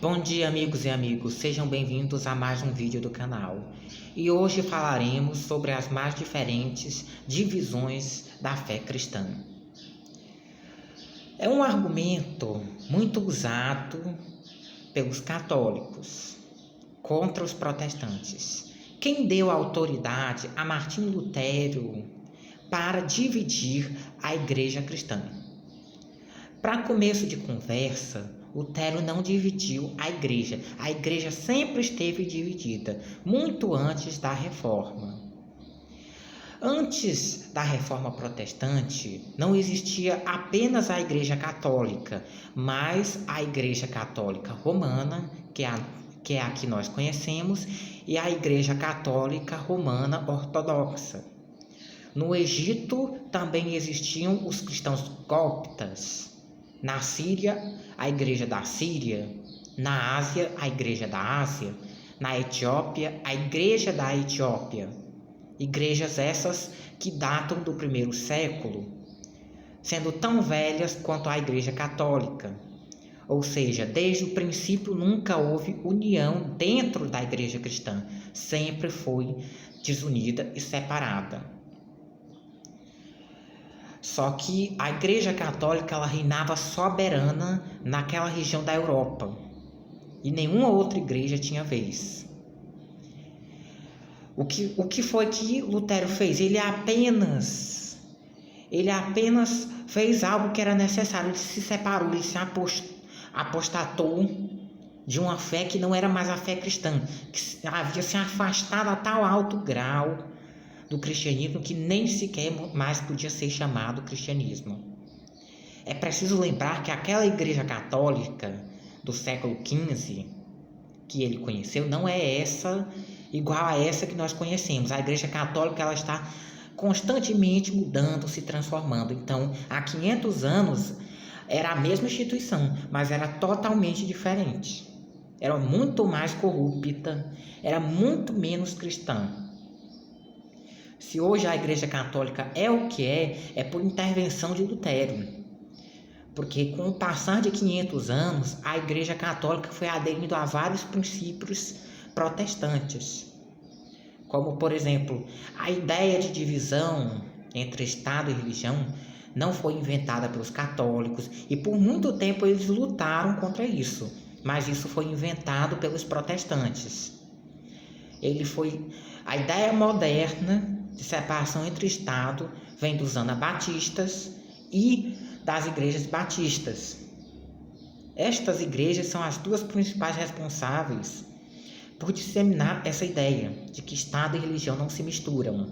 Bom dia, amigos e amigos, sejam bem-vindos a mais um vídeo do canal. E hoje falaremos sobre as mais diferentes divisões da fé cristã. É um argumento muito usado pelos católicos contra os protestantes. Quem deu autoridade a Martinho Lutero para dividir a igreja cristã? Para começo de conversa, Lutero não dividiu a igreja sempre esteve dividida, muito antes da Reforma. Antes da Reforma Protestante, não existia apenas a Igreja Católica, mas a Igreja Católica Romana, que é a que nós conhecemos, e a Igreja Católica Romana Ortodoxa. No Egito também existiam os cristãos coptas. Na Síria, a Igreja da Síria. Na Ásia, a Igreja da Ásia. Na Etiópia, a Igreja da Etiópia. Igrejas essas que datam do primeiro século, sendo tão velhas quanto a Igreja Católica. Ou seja, desde o princípio nunca houve união dentro da Igreja cristã. Sempre foi desunida e separada. Só que a Igreja Católica ela reinava soberana naquela região da Europa. E nenhuma outra igreja tinha vez. O que foi que Lutero fez? Ele apenas fez algo que era necessário. Ele se separou, ele se apostatou de uma fé que não era mais a fé cristã, que havia se afastado a tal alto grau do cristianismo que nem sequer mais podia ser chamado cristianismo. É preciso lembrar que aquela igreja católica do século XV que ele conheceu não é essa igual a essa que nós conhecemos. A igreja católica ela está constantemente mudando, se transformando. Então, há 500 anos era a mesma instituição, mas era totalmente diferente. Era muito mais corrupta, era muito menos cristã. Se hoje a Igreja Católica é o que é por intervenção de Lutero. Porque com o passar de 500 anos, a Igreja Católica foi aderindo a vários princípios protestantes. Como, por exemplo, a ideia de divisão entre Estado e religião não foi inventada pelos católicos e por muito tempo eles lutaram contra isso. Mas isso foi inventado pelos protestantes. A ideia moderna de separação entre Estado vem dos anabatistas e das igrejas batistas. Estas igrejas são as duas principais responsáveis por disseminar essa ideia de que Estado e religião não se misturam.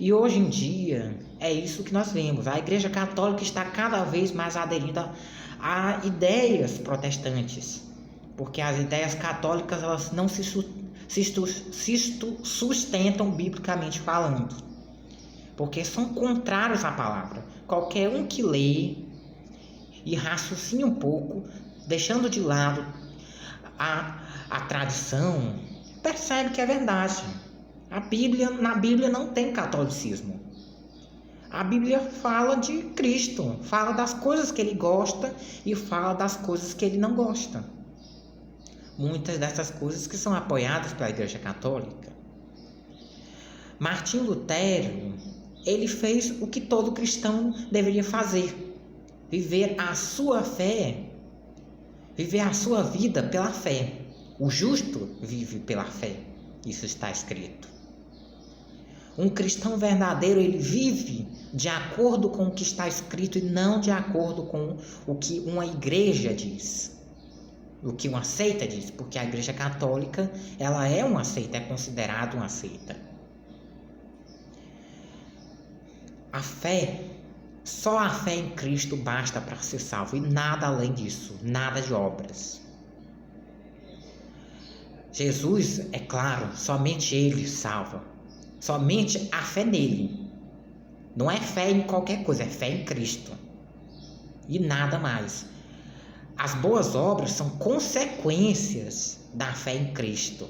E hoje em dia é isso que nós vemos. A Igreja Católica está cada vez mais aderida a ideias protestantes, porque as ideias católicas elas não se sustentam biblicamente falando, porque são contrários à palavra. Qualquer um que lê e raciocine um pouco, deixando de lado a tradição, percebe que é verdade. Na Bíblia não tem catolicismo. A Bíblia fala de Cristo, fala das coisas que ele gosta e fala das coisas que ele não gosta. Muitas dessas coisas que são apoiadas pela Igreja Católica. Martinho Lutero, ele fez o que todo cristão deveria fazer: viver a sua fé, viver a sua vida pela fé. O justo vive pela fé, isso está escrito. Um cristão verdadeiro, ele vive de acordo com o que está escrito e não de acordo com o que uma igreja diz. O que uma seita diz, porque a Igreja Católica ela é uma seita, é considerada uma seita. A fé, só a fé em Cristo basta para ser salvo e nada além disso, nada de obras. Jesus, é claro, somente Ele salva, somente a fé nele. Não é fé em qualquer coisa, é fé em Cristo e nada mais. As boas obras são consequências da fé em Cristo.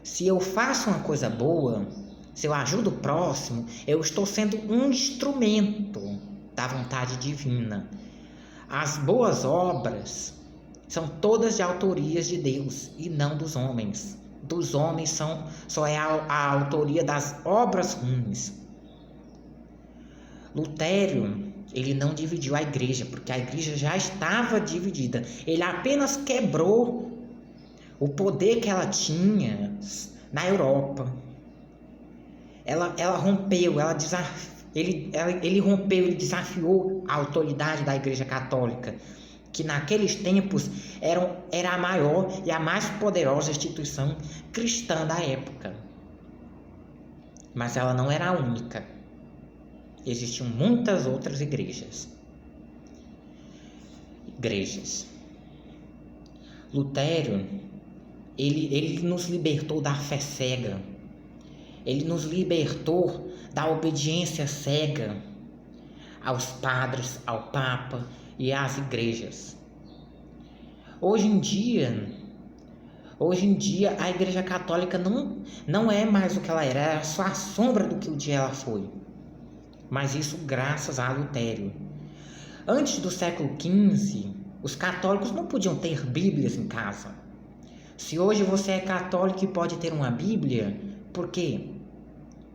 Se eu faço uma coisa boa, se eu ajudo o próximo, eu estou sendo um instrumento da vontade divina. As boas obras são todas de autorias de Deus e não dos homens. Dos homens só é a autoria das obras ruins. Lutero, ele não dividiu a igreja, porque a igreja já estava dividida. Ele apenas quebrou o poder que ela tinha na Europa. Ela rompeu, ele rompeu, ele desafiou a autoridade da Igreja Católica, que naqueles tempos era a maior e a mais poderosa instituição cristã da época. Mas ela não era a única. Existiam muitas outras igrejas. Lutero, ele nos libertou da fé cega. Ele nos libertou da obediência cega aos padres, ao Papa e às igrejas. Hoje em dia a Igreja Católica não é mais o que ela era, é só a sombra do que um dia ela foi. Mas isso graças a Lutero. Antes do século XV, os católicos não podiam ter bíblias em casa. Se hoje você é católico e pode ter uma bíblia, por quê?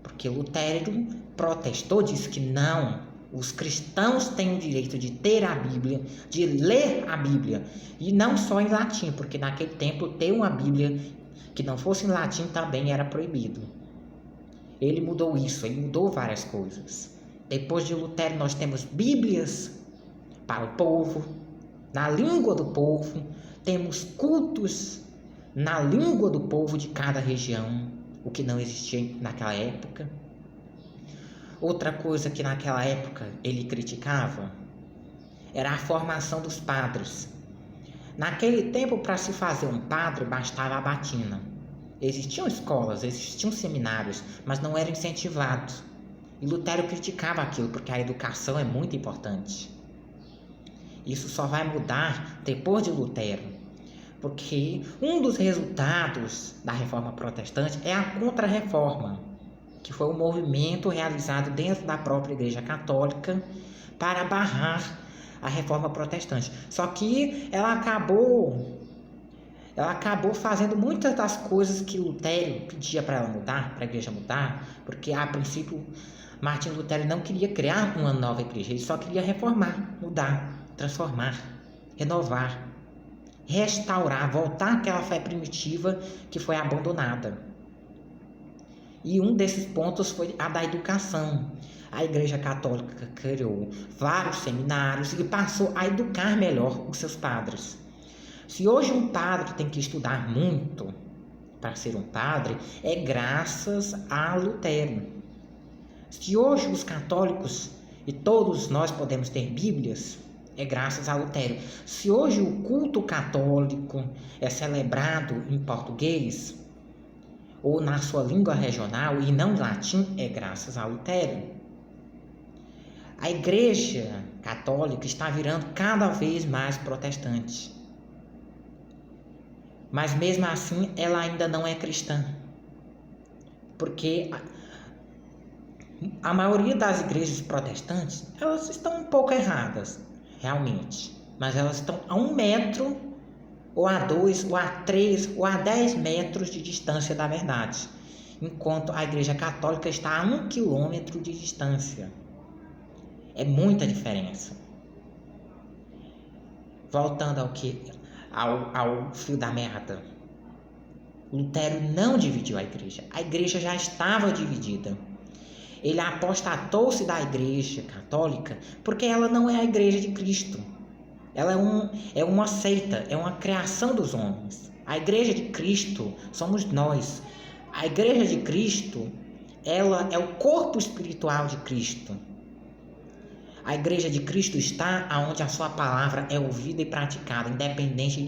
Porque Lutero protestou, disse que não, os cristãos têm o direito de ter a Bíblia, de ler a Bíblia, e não só em latim, porque naquele tempo ter uma Bíblia que não fosse em latim também era proibido. Ele mudou isso, ele mudou várias coisas. Depois de Lutero nós temos Bíblias para o povo, na língua do povo, temos cultos na língua do povo de cada região, o que não existia naquela época. Outra coisa que naquela época ele criticava era a formação dos padres. Naquele tempo, para se fazer um padre, bastava a batina. Existiam escolas, existiam seminários, mas não eram incentivados. E Lutero criticava aquilo, porque a educação é muito importante. Isso só vai mudar depois de Lutero, porque um dos resultados da Reforma Protestante é a Contra-Reforma, que foi um movimento realizado dentro da própria Igreja Católica para barrar a Reforma Protestante. Só que ela acabou fazendo muitas das coisas que Lutero pedia para ela mudar, para a igreja mudar, porque a princípio Martim Lutero não queria criar uma nova igreja, ele só queria reformar, mudar, transformar, renovar, restaurar, voltar àquela fé primitiva que foi abandonada. E um desses pontos foi a da educação. A Igreja Católica criou vários seminários e passou a educar melhor os seus padres. Se hoje um padre tem que estudar muito para ser um padre, é graças a Lutero. Se hoje os católicos e todos nós podemos ter Bíblias, é graças a Lutero. Se hoje o culto católico é celebrado em português ou na sua língua regional e não em latim, é graças a Lutero. A Igreja Católica está virando cada vez mais protestante. Mas mesmo assim, ela ainda não é cristã. Porque a maioria das igrejas protestantes, elas estão um pouco erradas, realmente. Mas elas estão a 1 metro, ou a 2, ou a 3, ou a 10 metros de distância da verdade. Enquanto a Igreja Católica está a 1 quilômetro de distância. É muita diferença. Voltando ao fio da meada. Lutero não dividiu a igreja já estava dividida. Ele apostatou-se da Igreja Católica porque ela não é a Igreja de Cristo. Ela é uma seita, é uma criação dos homens. A Igreja de Cristo somos nós. A Igreja de Cristo, ela é o corpo espiritual de Cristo. A Igreja de Cristo está onde a sua palavra é ouvida e praticada, independente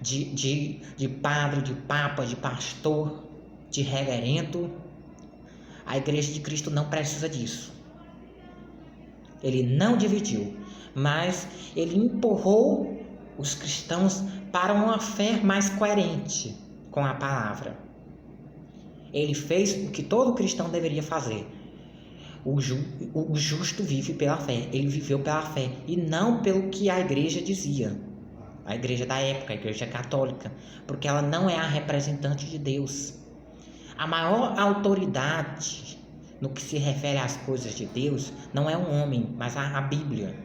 de padre, de papa, de pastor, de reverendo. A Igreja de Cristo não precisa disso. Ele não dividiu, mas ele empurrou os cristãos para uma fé mais coerente com a palavra. Ele fez o que todo cristão deveria fazer. O justo vive pela fé. Ele viveu pela fé e não pelo que a igreja dizia. a igreja da época, a igreja católica, porque ela não é a representante de Deus. A maior autoridade no que se refere às coisas de Deus não é um homem, mas a Bíblia.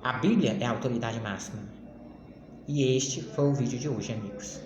A Bíblia é a autoridade máxima. E este foi o vídeo de hoje, amigos.